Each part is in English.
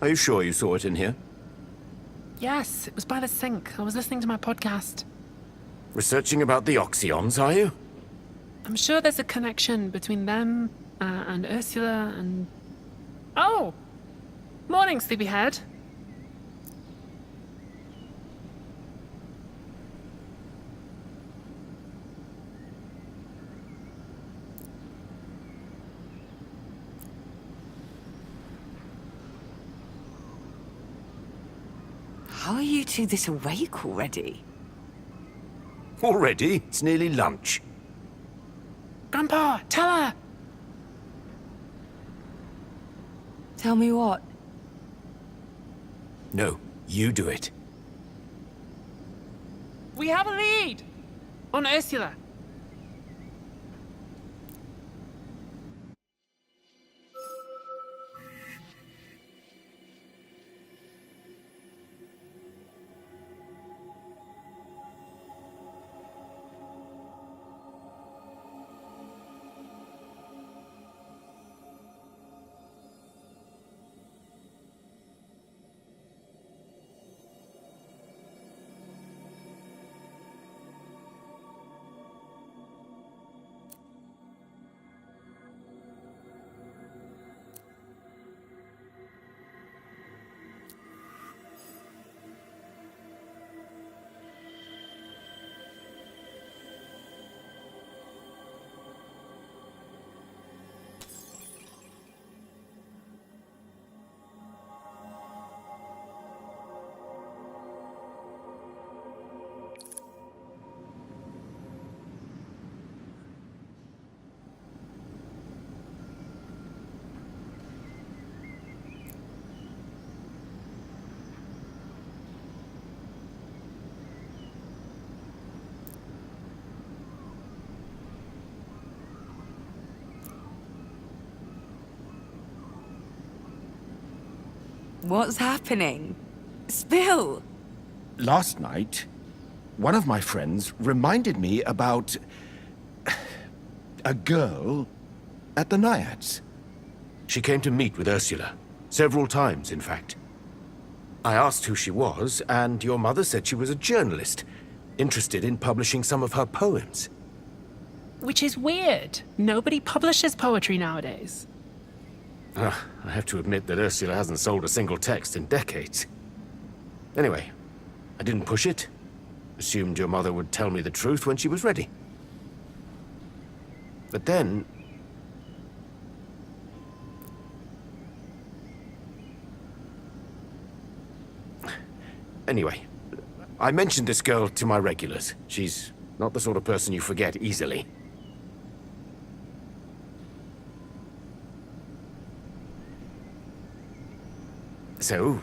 Are you sure you saw it in here? Yes, it was by the sink. I was listening to my podcast. Researching about the Oxyons, are you? I'm sure there's a connection between them and Ursula and... Oh! Morning, sleepyhead. How are you two this awake already? Already? It's nearly lunch. Grandpa, tell her! Tell me what? No, you do it. We have a lead! On Ursula. What's happening? Spill! Last night, one of my friends reminded me about... a girl at the Naiads. She came to meet with Ursula. Several times, in fact. I asked who she was, and your mother said she was a journalist, interested in publishing some of her poems. Which is weird. Nobody publishes poetry nowadays. I have to admit that Ursula hasn't sold a single text in decades. Anyway, I didn't push it. Assumed your mother would tell me the truth when she was ready. But then... Anyway, I mentioned this girl to my regulars. She's not the sort of person you forget easily. So,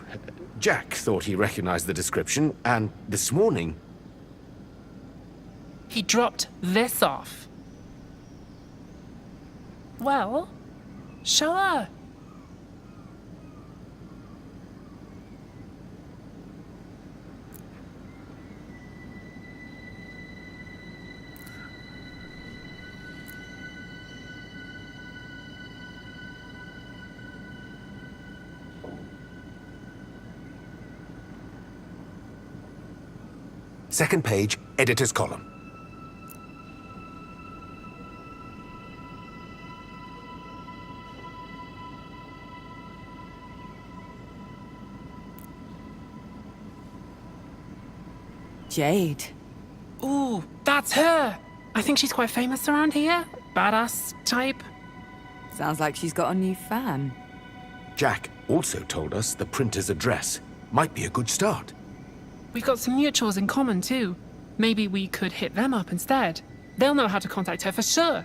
Jack thought he recognized the description, and this morning... He dropped this off. Well, show her. Second page, editor's column. Jade. Ooh, that's her! I think she's quite famous around here. Badass type. Sounds like she's got a new fan. Jack also told us the printer's address. Might be a good start. We've got some mutuals in common, too. Maybe we could hit them up instead. They'll know how to contact her for sure.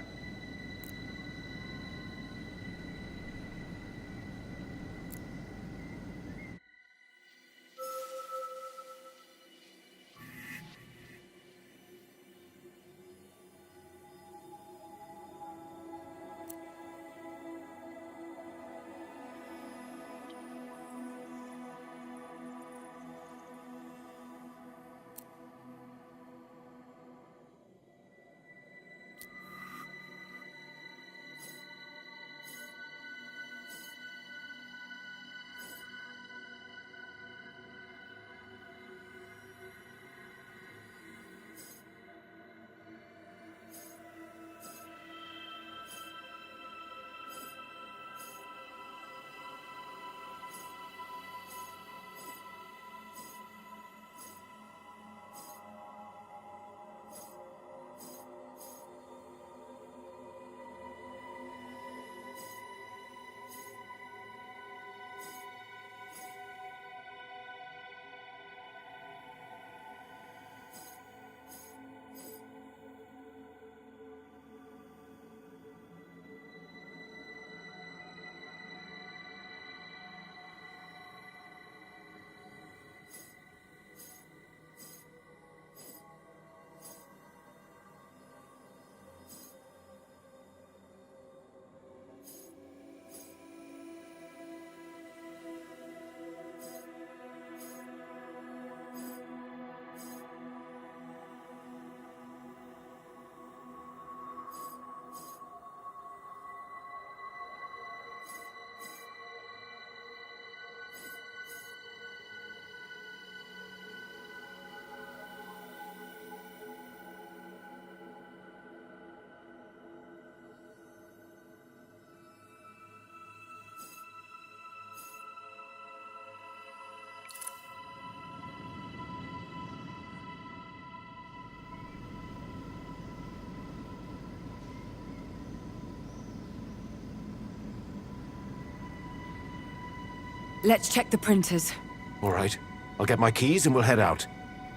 Let's check the printers. All right. I'll get my keys and we'll head out.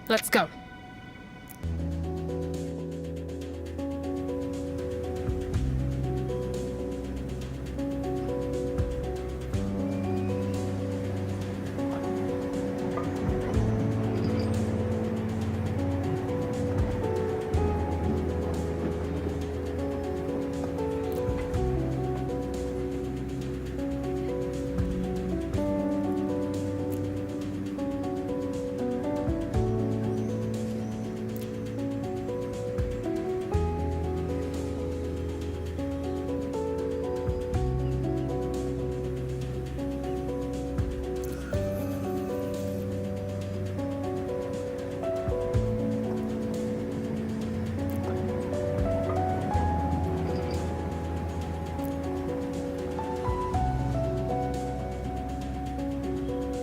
Let's go.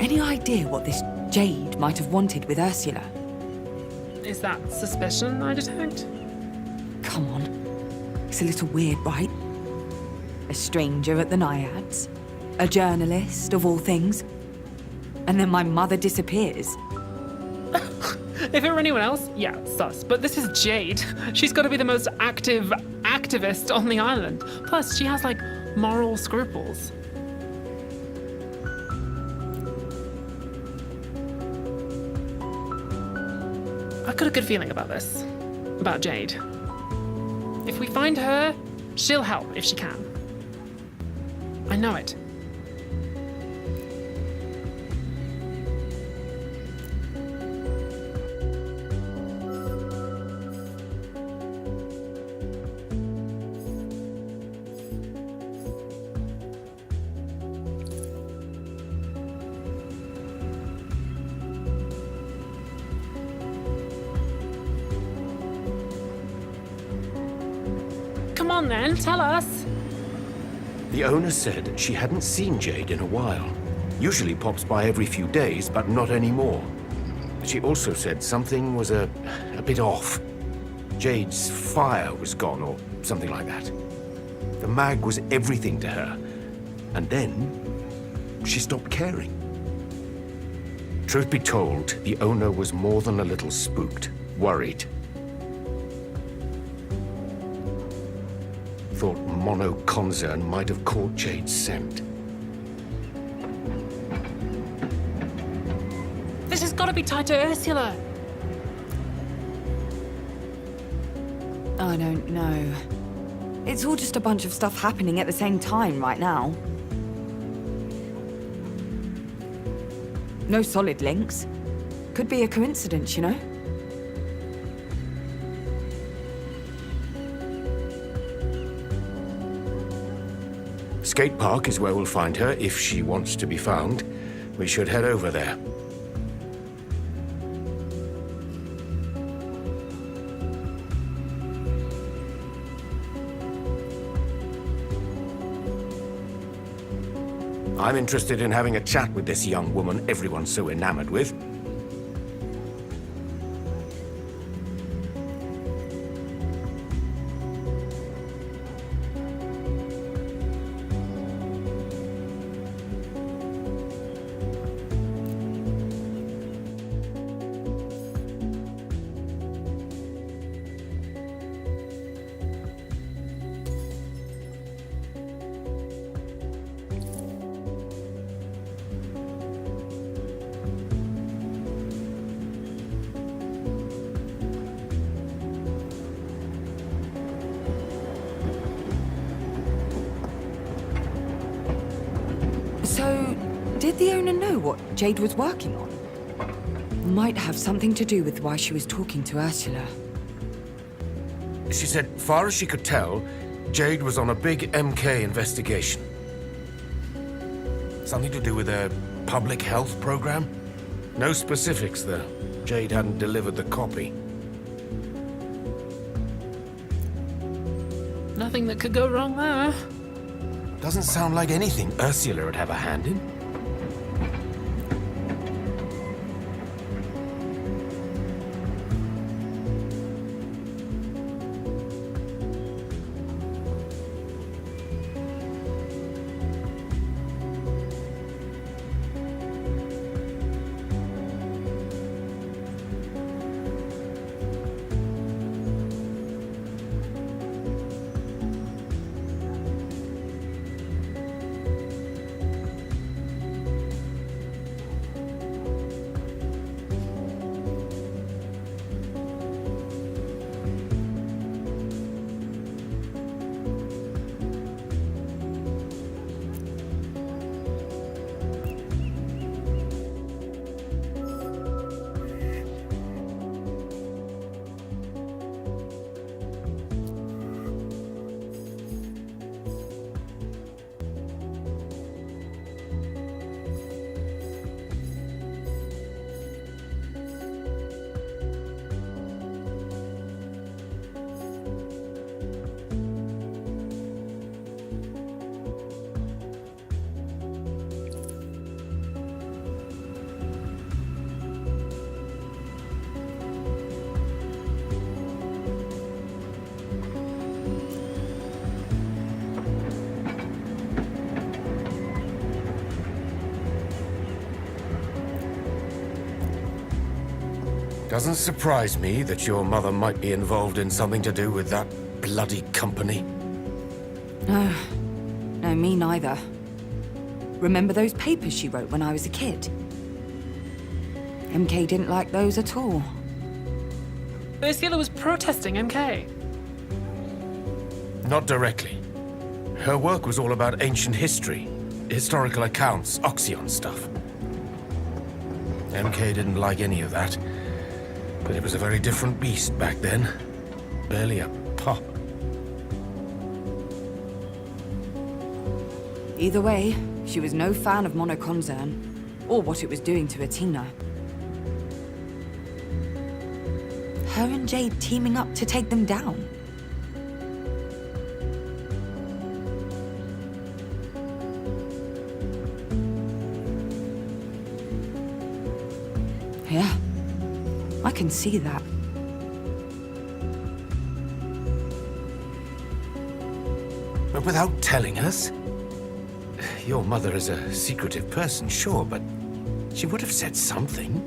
Any idea what this Jade might have wanted with Ursula? Is that suspicion I detect? Come on. It's a little weird, right? A stranger at the Naiads. A journalist, of all things. And then my mother disappears. If it were anyone else, yeah, sus. But this is Jade. She's got to be the most active activist on the island. Plus, she has, like, moral scruples. I've got a good feeling about this. About Jade. If we find her, she'll help if she can. I know it. Come on then, tell us. The owner said she hadn't seen Jade in a while. Usually pops by every few days, but not anymore. She also said something was a bit off. Jade's fire was gone, or something like that. The mag was everything to her. And then, she stopped caring. Truth be told, the owner was more than a little spooked, worried. Thought Mono Concern might have caught Jade's scent. This has got to be tied to Ursula. I don't know. It's all just a bunch of stuff happening at the same time right now. No solid links. Could be a coincidence, you know? Skate park is where we'll find her if she wants to be found. We should head over there. I'm interested in having a chat with this young woman everyone's so enamored with. So, did the owner know what Jade was working on? Might have something to do with why she was talking to Ursula. She said, far as she could tell, Jade was on a big MK investigation. Something to do with a public health program? No specifics, though. Jade hadn't delivered the copy. Nothing that could go wrong there. Doesn't sound like anything Ursula would have a hand in. Doesn't surprise me that your mother might be involved in something to do with that bloody company. No, me neither. Remember those papers she wrote when I was a kid? MK didn't like those at all. Ursula was protesting MK. Not directly. Her work was all about ancient history, historical accounts, Oxyon stuff. MK didn't like any of that. But it was a very different beast back then. Barely a pop. Either way, she was no fan of Monoconcern, or what it was doing to Atina. Her and Jade teaming up to take them down. Yeah, I can see that. But without telling us? Your mother is a secretive person, sure, but she would have said something.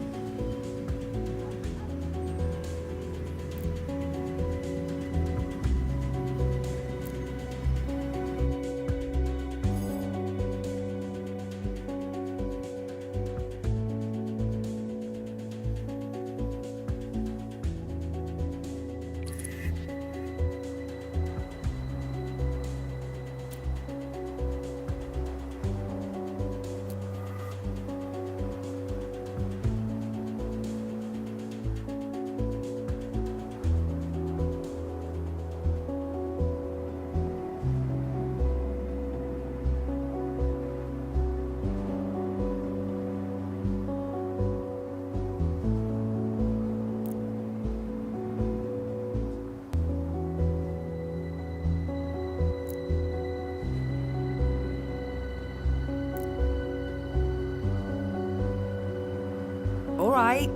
All right,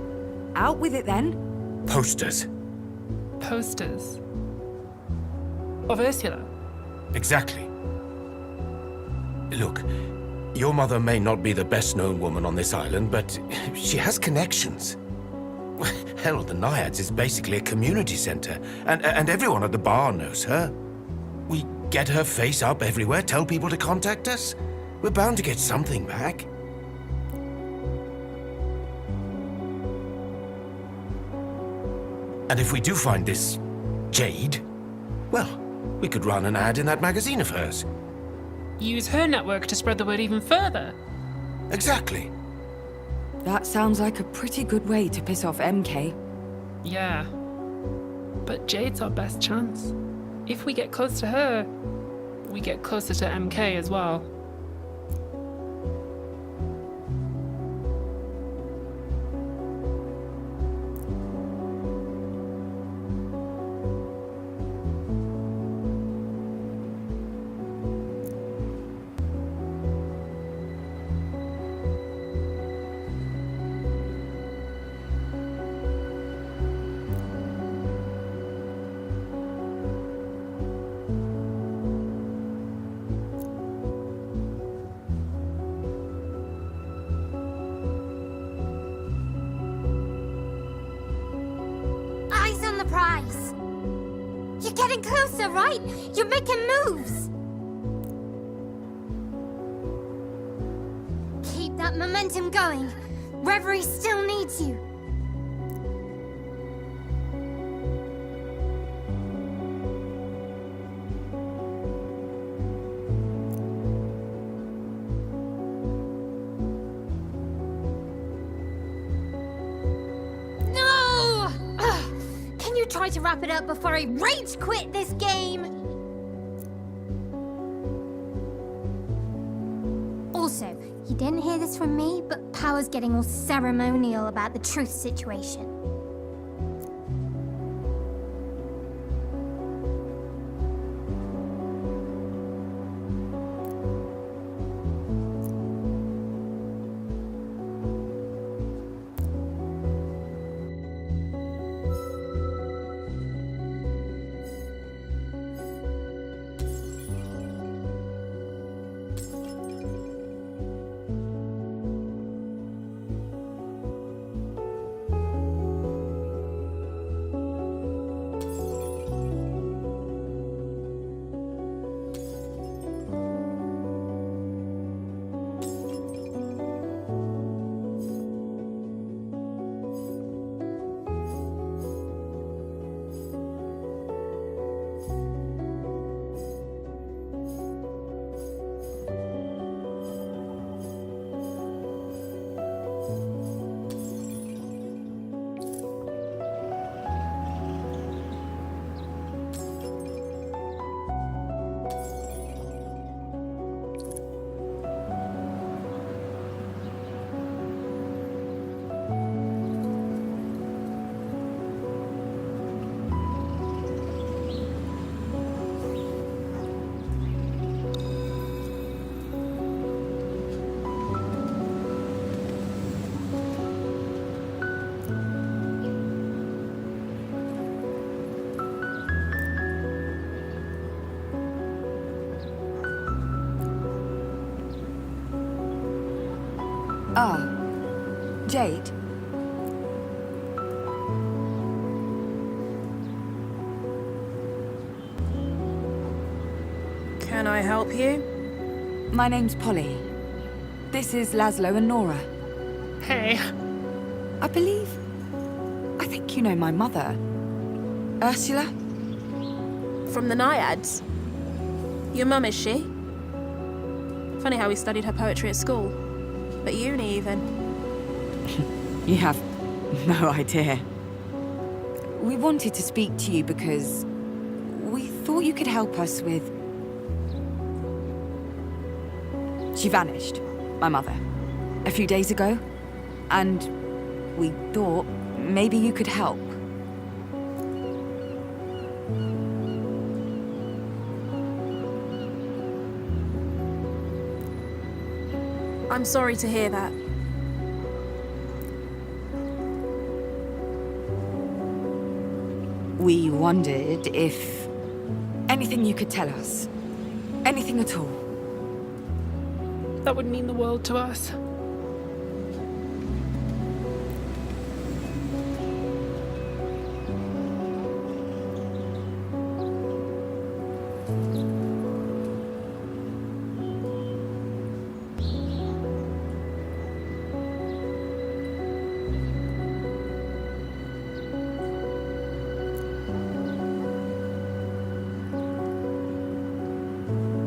out with it then. Posters. Posters. Of Ursula. Exactly. Look, your mother may not be the best-known woman on this island, but she has connections. Hell, the Naiads is basically a community center, and everyone at the bar knows her. We get her face up everywhere, tell people to contact us. We're bound to get something back. And if we do find this Jade, well, we could run an ad in that magazine of hers. Use her network to spread the word even further. Exactly. That sounds like a pretty good way to piss off MK. Yeah. But Jade's our best chance. If we get close to her, we get closer to MK as well. Prize. You're getting closer, right? You're making moves. Keep that momentum going. Reverie still needs you. Try to wrap it up before I rage quit this game! Also, you didn't hear this from me, but Power's getting all ceremonial about the truth situation. Ah, Jade. Can I help you? My name's Polly. This is Lazlo and Nora. Hey. I think you know my mother. Ursula? From the Naiads? Your mum, is she? Funny how we studied her poetry at school. At uni, even. You have no idea. We wanted to speak to you because we thought you could help us with... She vanished, my mother, a few days ago. And we thought maybe you could help. I'm sorry to hear that. We wondered if anything you could tell us. Anything at all. That would mean the world to us.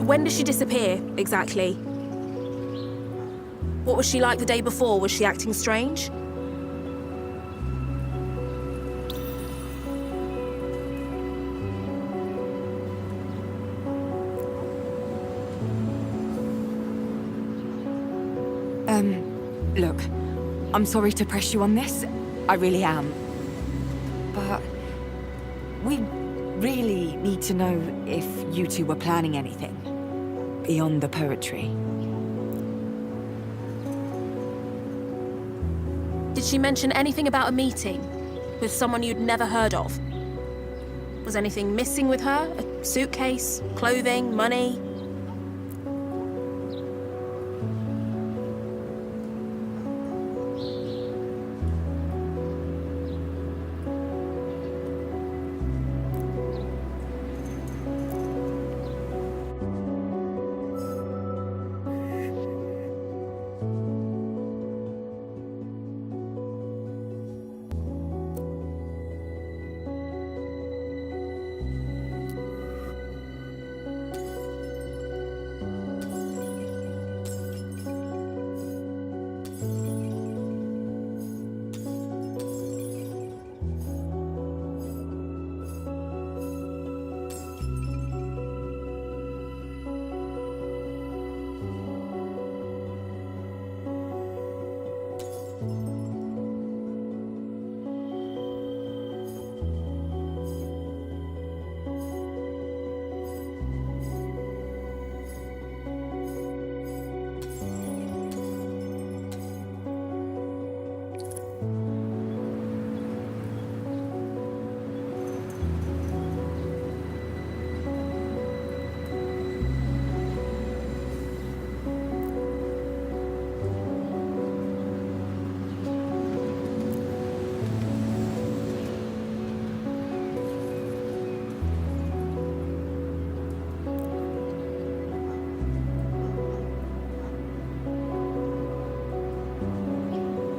When did she disappear, exactly? What was she like the day before? Was she acting strange? Look, I'm sorry to press you on this. I really am. But we really need to know if you two were planning anything beyond the poetry. Did she mention anything about a meeting with someone you'd never heard of? Was anything missing with her? A suitcase, clothing, money?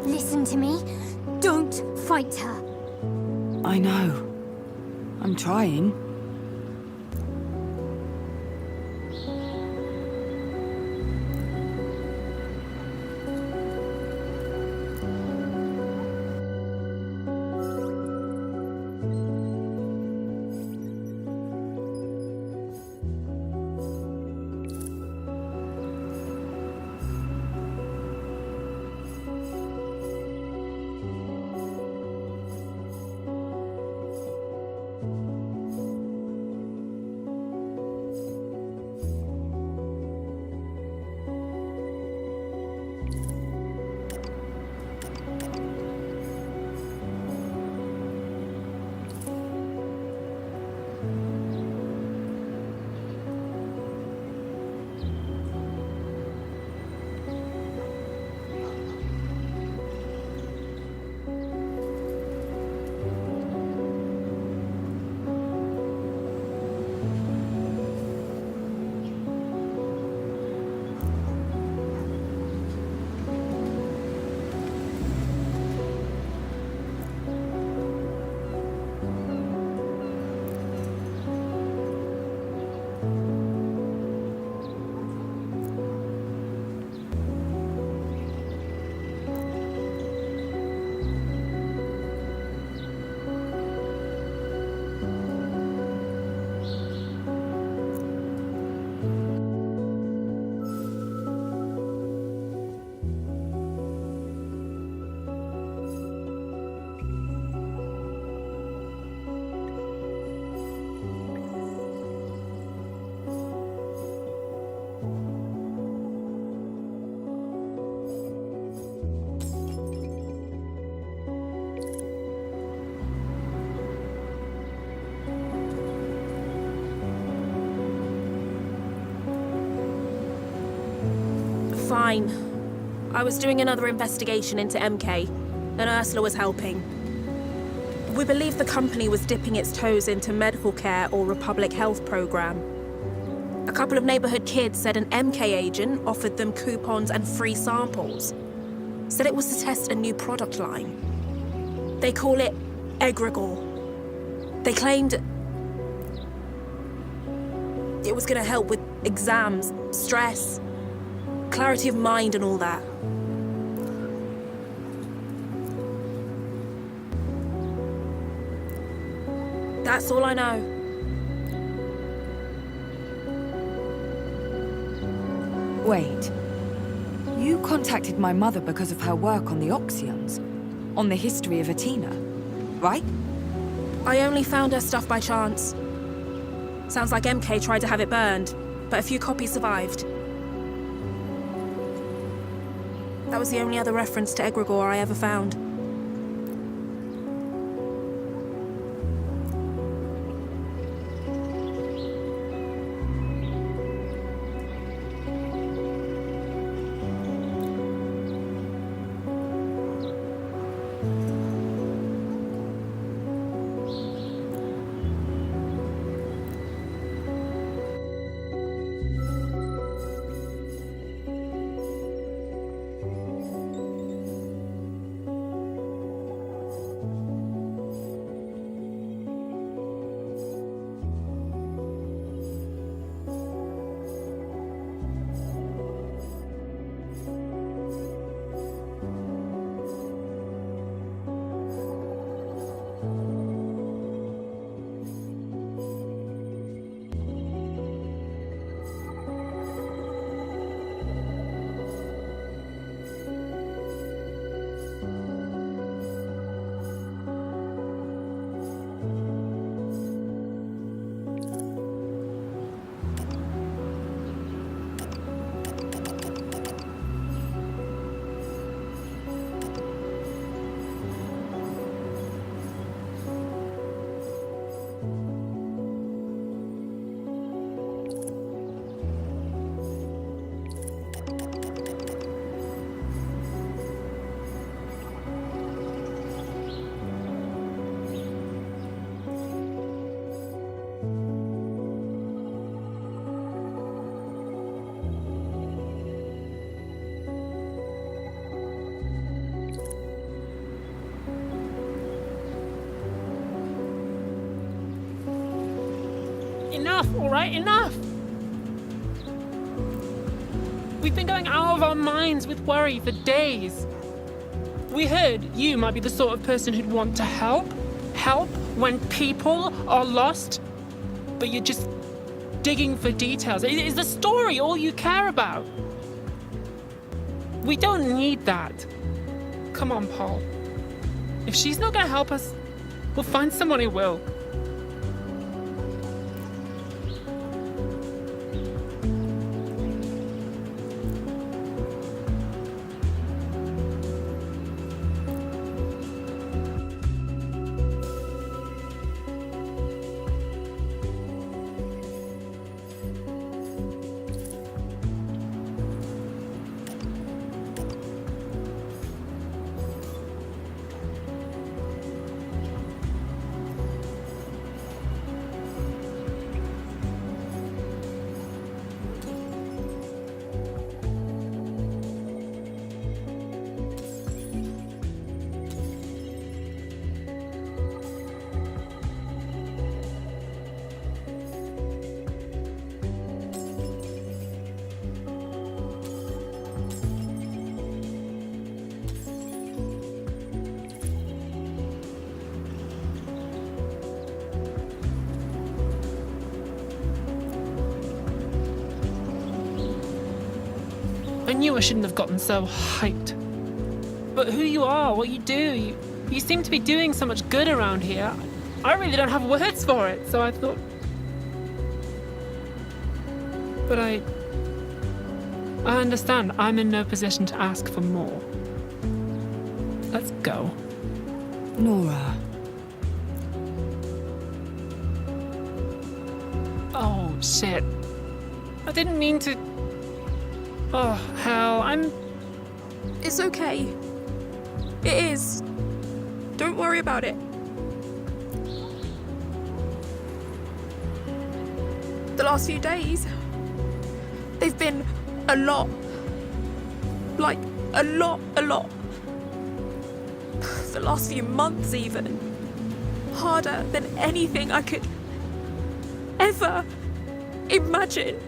Listen to me. Don't fight her. I know. I'm trying. fine. I was doing another investigation into MK, and Ursula was helping. We believe the company was dipping its toes into medical care or Republic Health program. A couple of neighborhood kids said an MK agent offered them coupons and free samples. Said it was to test a new product line. They call it Egregore. They claimed it was going to help with exams, stress, clarity of mind and all that. That's all I know. Wait. You contacted my mother because of her work on the Oxyons, on the history of Atina, right? I only found her stuff by chance. Sounds like MK tried to have it burned, but a few copies survived. That was the only other reference to Egregore I ever found. Enough, all right? Enough! We've been going out of our minds with worry for days. We heard you might be the sort of person who'd want to help. Help when people are lost. But you're just digging for details. Is the story all you care about? We don't need that. Come on, Paul. If she's not gonna help us, we'll find someone who will. I knew I shouldn't have gotten so hyped. But who you are, what you do, you seem to be doing so much good around here. I really don't have words for it, so I thought... But I understand I'm in no position to ask for more. Let's go. Nora. Oh, shit. I didn't mean to... Oh, hell, It's okay. It is. Don't worry about it. The last few days, they've been a lot. Like, a lot. The last few months, even. Harder than anything I could ever imagine.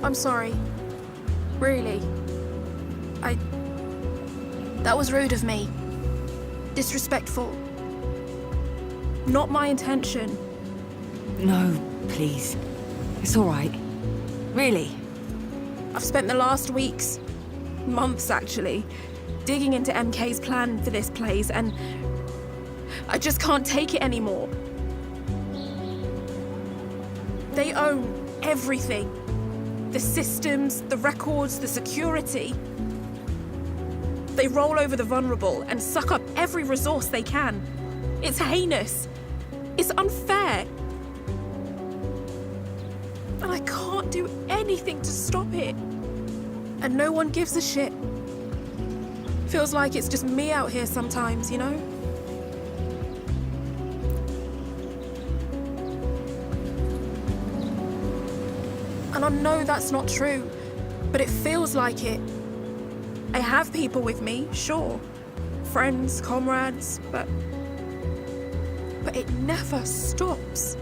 I'm sorry. Really. That was rude of me. Disrespectful. Not my intention. No, please. It's all right. Really. I've spent the last weeks, months actually, digging into MK's plan for this place, and I just can't take it anymore. They own everything. The systems, the records, the security. They roll over the vulnerable and suck up every resource they can. It's heinous. It's unfair. And I can't do anything to stop it. And no one gives a shit. Feels like it's just me out here sometimes, you know? And I know that's not true, but it feels like it. I have people with me, sure. Friends, comrades, but it never stops.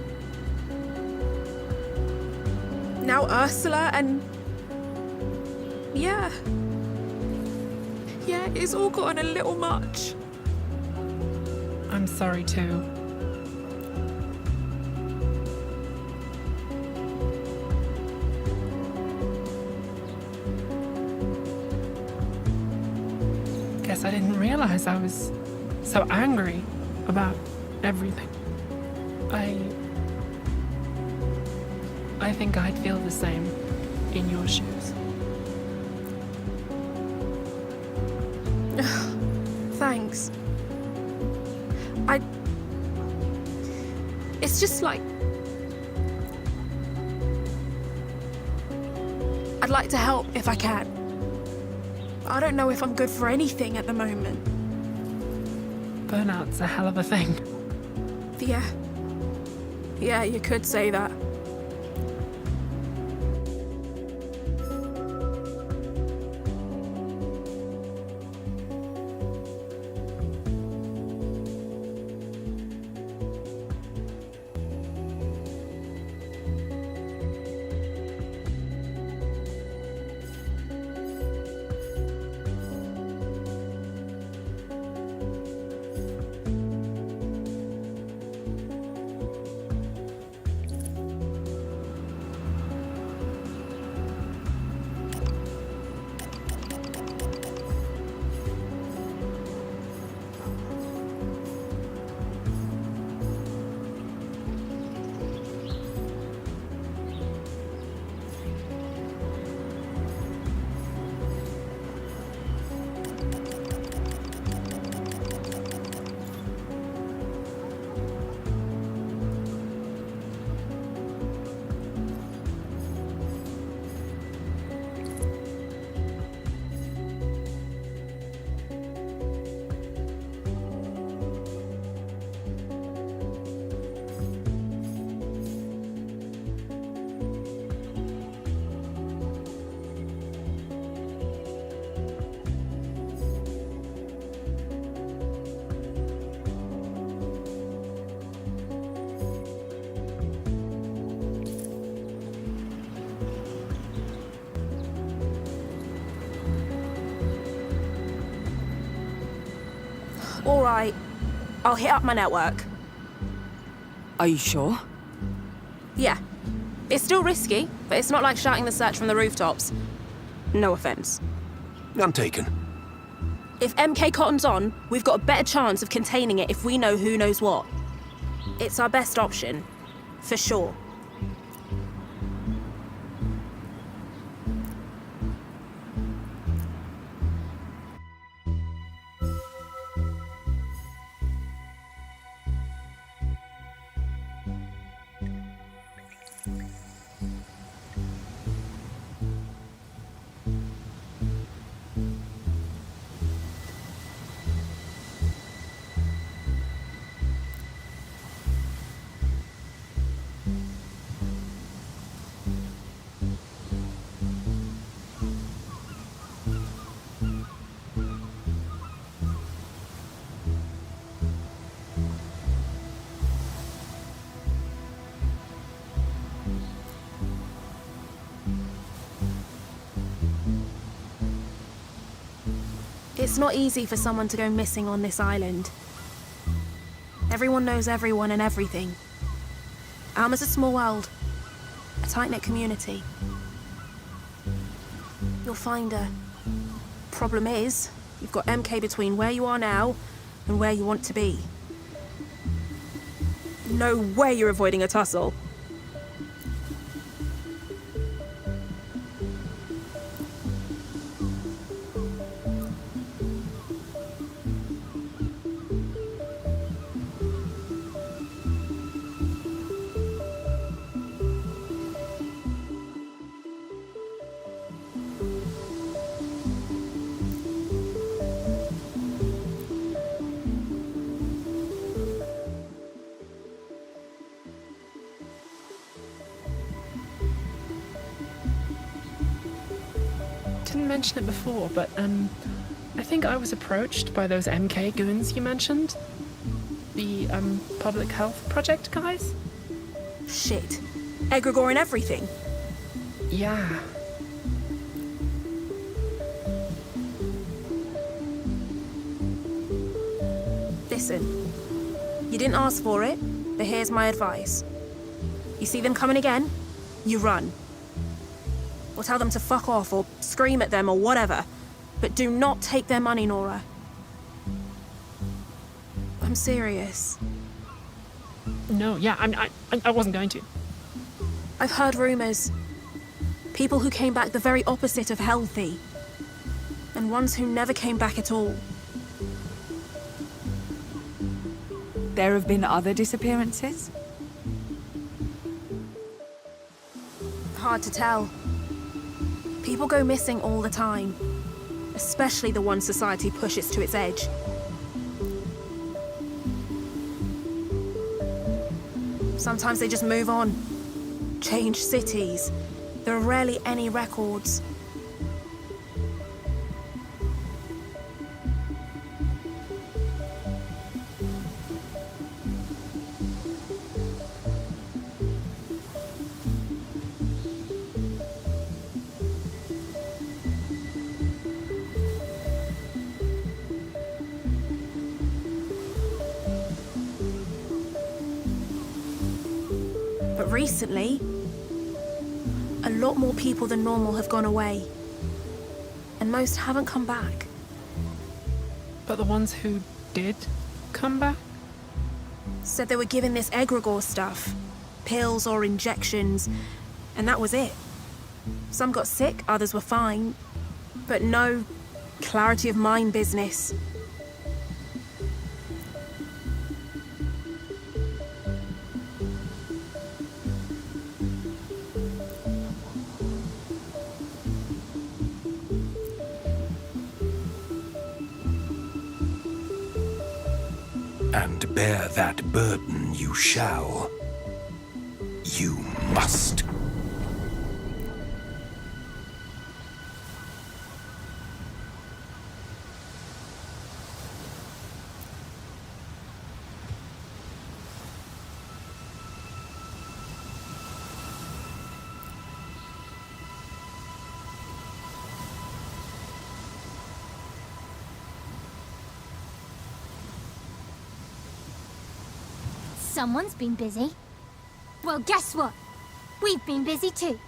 Now Ursula and... Yeah, it's all gotten a little much. I'm sorry too. Guess I didn't realize I was so angry about everything. I think I'd feel the same in your shoes. Thanks. It's just like... I'd like to help if I can. I don't know if I'm good for anything at the moment. Burnout's a hell of a thing. Yeah, you could say that. All right. I'll hit up my network. Are you sure? Yeah. It's still risky, but it's not like shouting the search from the rooftops. No offense. None taken. If MK Cotton's on, we've got a better chance of containing it if we know who knows what. It's our best option. For sure. It's not easy for someone to go missing on this island. Everyone knows everyone and everything. Alma's a small world. A tight-knit community. You'll find her. Problem is, you've got MK between where you are now and where you want to be. No way you're avoiding a tussle. Didn't mention it before, but I think I was approached by those MK goons you mentioned. The public health project guys? Shit. Egregore and everything. Yeah. Listen, you didn't ask for it, but here's my advice. You see them coming again, you run. Or tell them to fuck off, or scream at them, or whatever. But do not take their money, Nora. I'm serious. No, yeah, I wasn't going to. I've heard rumors. People who came back the very opposite of healthy. And ones who never came back at all. There have been other disappearances? Hard to tell. People go missing all the time. Especially the ones society pushes to its edge. Sometimes they just move on. Change cities. There are rarely any records. But recently, a lot more people than normal have gone away. And most haven't come back. But the ones who did come back? Said they were given this egregore stuff. Pills or injections. And that was it. Some got sick, others were fine. But no clarity of mind business. And bear that burden you shall. You must. Someone's been busy. Well, guess what? We've been busy too.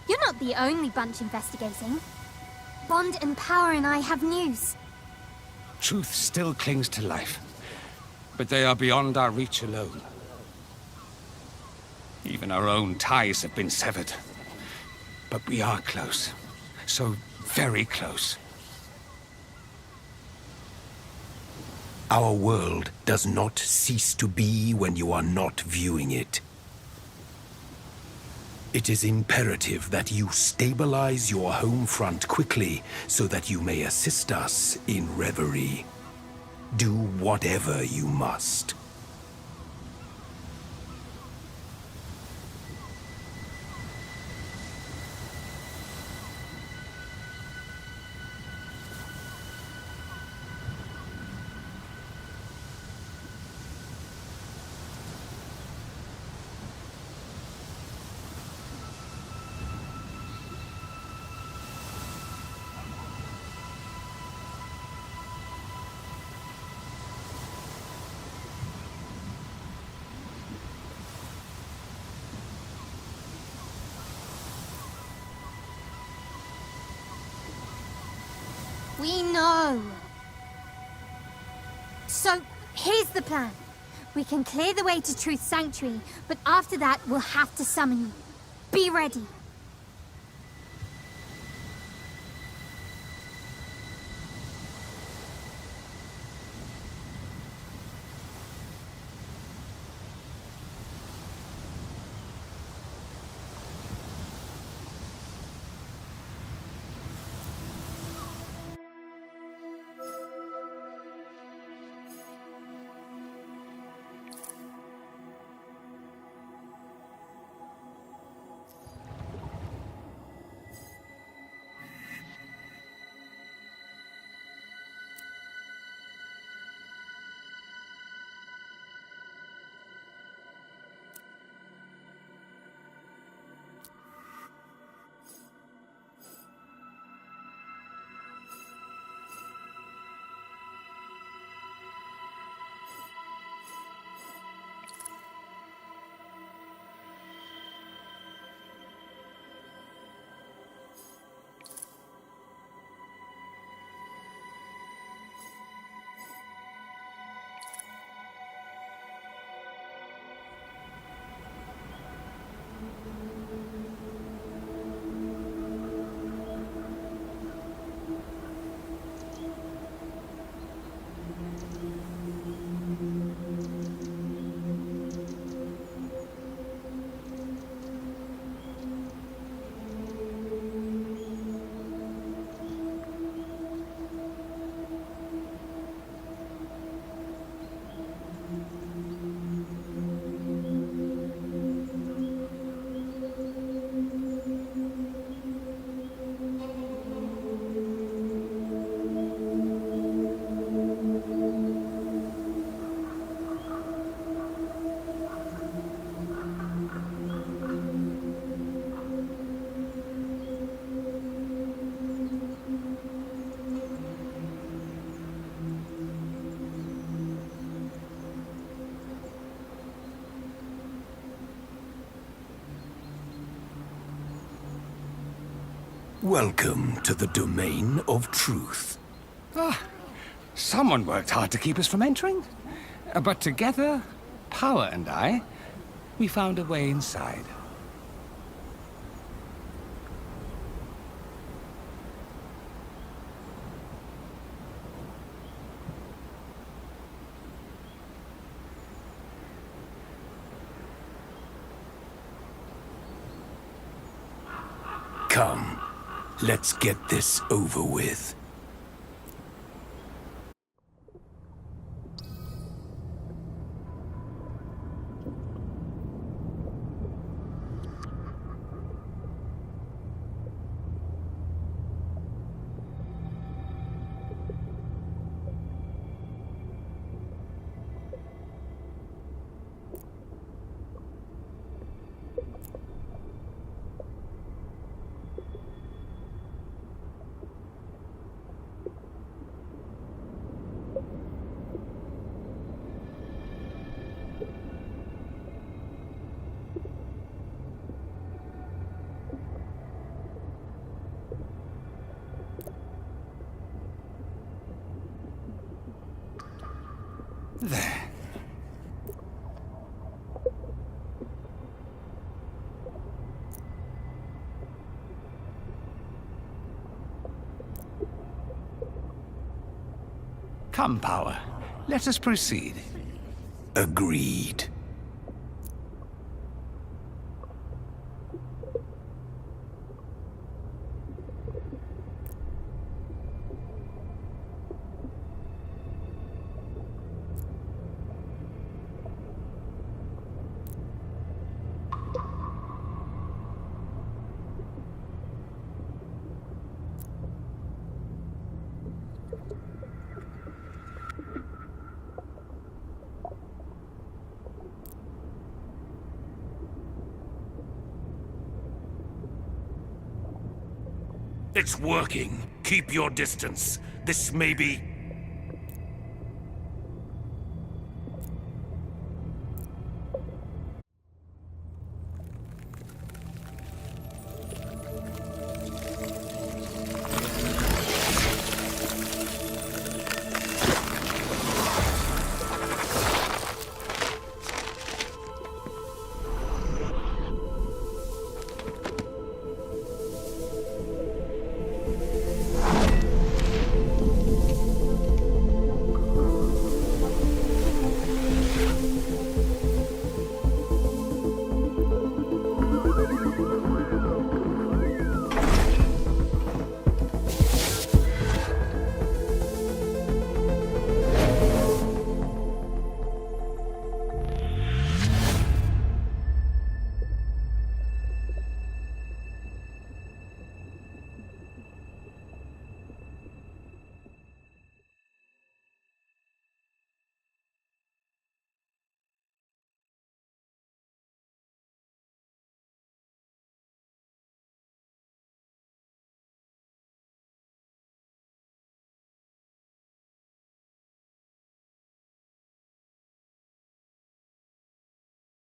You're not the only bunch investigating. Bond and Power and I have news. Truth still clings to life, but they are beyond our reach alone. Even our own ties have been severed. But we are close. So very close. Our world does not cease to be when you are not viewing it. It is imperative that you stabilize your home front quickly so that you may assist us in Reverie. Do whatever you must. We know. So, here's the plan. We can clear the way to Truth Sanctuary, but after that, we'll have to summon you. Be ready. Welcome to the domain of truth. Someone worked hard to keep us from entering. But together, Power and I, we found a way inside. Come, let's get this over with. Come, Power. Let us proceed. Agreed. It's working. Keep your distance. This may be